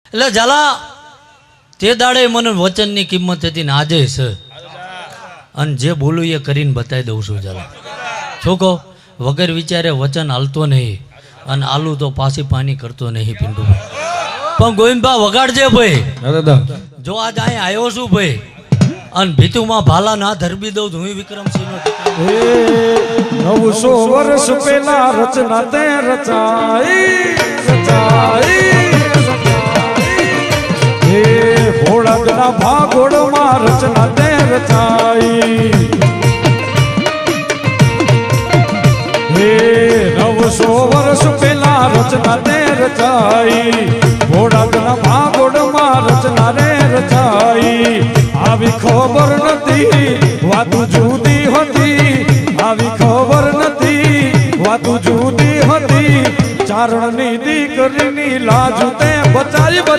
એટલે ઝાલા તે દાડે મને વચનની કિંમત હતી ને આજે છે, અને જે બોલું એ કરીને બતાવી દઉં છું. ઝાલા શું કહો, વગર વિચારે વચન હાલતો નહીં, અને આલુ તો પાછી પાણી કરતો નહીં પિન્ટુભાઈ. પણ ગોવિંદભા વગાડજે ભાઈ. જો આજ અહીં આવ્યો છું ભાઈ, અને ભીતુમાં ભાલા ના ધરબી દઉં હું વિક્રમસિંહ નો 900 વર્ષ પહેલા રચના તે રચાઈ હે ભોળાના ભાગોળમાં રચના તે રચાઈ હે 900 વર્ષ પહેલા રચના તે રચાઈ ભોળાના ભાગોળમાં રચના રે રચાઈ. આવી ખબર નથી વાતું જુદી હતી, આવી ખબર નથી વાતું જુદી હતી. ચારણની દીકરીની લાજ તે બચાઈ.